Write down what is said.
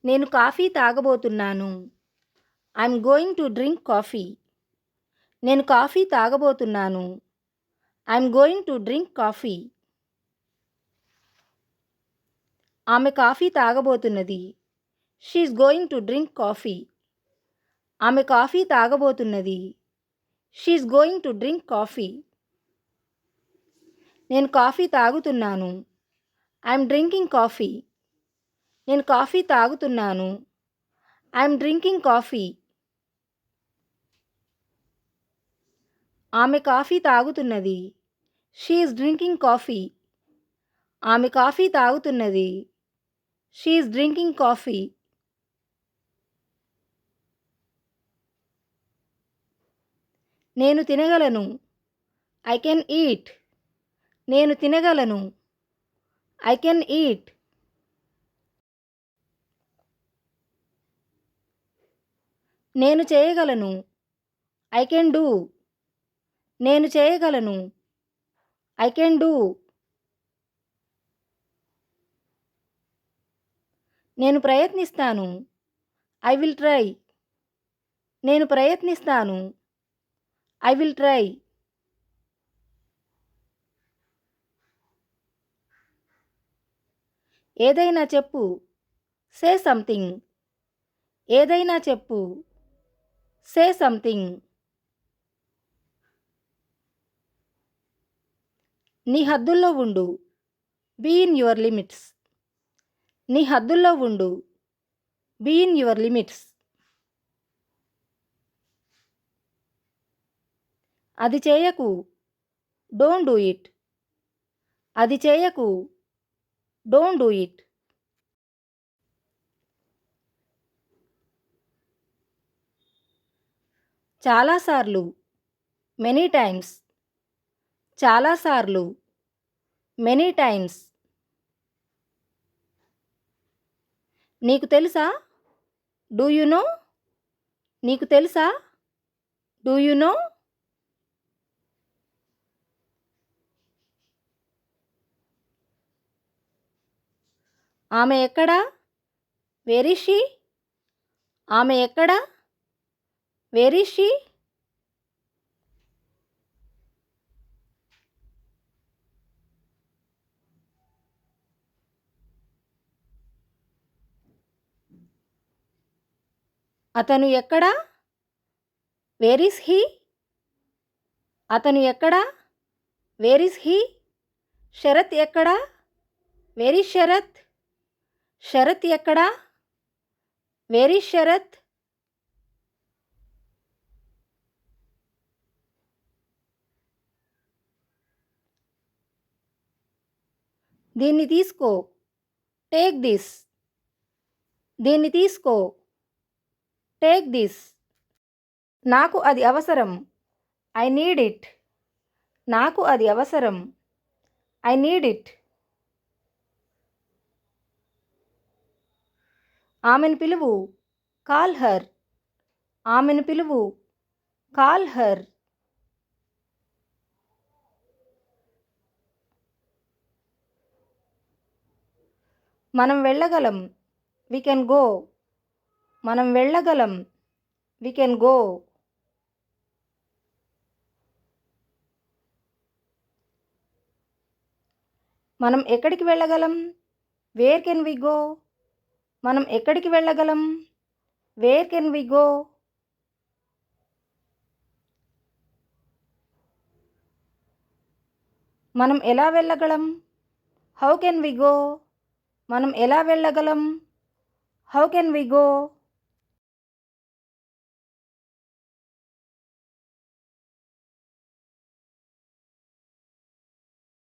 నేను కాఫీ తాగబోతున్నాను. I'm going to drink coffee. నేను కాఫీ తాగబోతున్నాను. I'm going to drink coffee. ఆమె కాఫీ తాగబోతున్నది. She's going to drink coffee. ఆమె కాఫీ తాగబోతున్నది. She's going to drink coffee. నేను కాఫీ తాగుతున్నాను. I'm drinking coffee. నేను కాఫీ తాగుతున్నాను. I'm drinking coffee. ఆమె కాఫీ తాగుతున్నది. She is drinking coffee. ఆమె కాఫీ తాగుతున్నది. She is drinking coffee. నేను తినగలను. I can eat. నేను తినగలను. I can eat. నేను చేయగలను. I can do. నేను చేయగలను. I can do. నేను ప్రయత్నిస్తాను. I will try. నేను ప్రయత్నిస్తాను. I will try. ఏదైనా చెప్పు. Say something. ఏదైనా చెప్పు. Say something. నీ హద్దుల్లో ఉండు. Be in your limits. నీ హద్దుల్లో ఉండు. Be in your limits. అది చేయకు. Don't do it. అది చేయకు. Don't do it. చాలాసార్లు. Many times. చాలాసార్లు. Many times. నీకు తెలుసా? Do you know? నీకు తెలుసా? Do you no? ఆమె ఎక్కడా? Where is she? ఆమె ఎక్కడా? Where is she? అతను ఎక్కడా? Where is he? అతను ఎక్కడా? Where is he? శరత్ ఎక్కడా? Where is Sarath? శరత్ ఎక్కడా? Where is Sarath? దీన్ని తీసుకో. Take this. దీన్ని తీసుకో. Take this. నాకు అది అవసరం. I need it. నాకు అది అవసరం. I need it. ఆమెను పిలువు. Call her. ఆమెను పిలువు. Call her. మనం వెళ్ళగలం. We can go. మనం వెళ్ళగలం. We can go. మనం ఎక్కడికి వెళ్ళగలం? Where can we go? మనం ఎక్కడికి వెళ్ళగలం? Where can we go? మనం ఎలా వెళ్ళగలం? How can we go? మనం ఎలా వెళ్ళగలం? How can we go?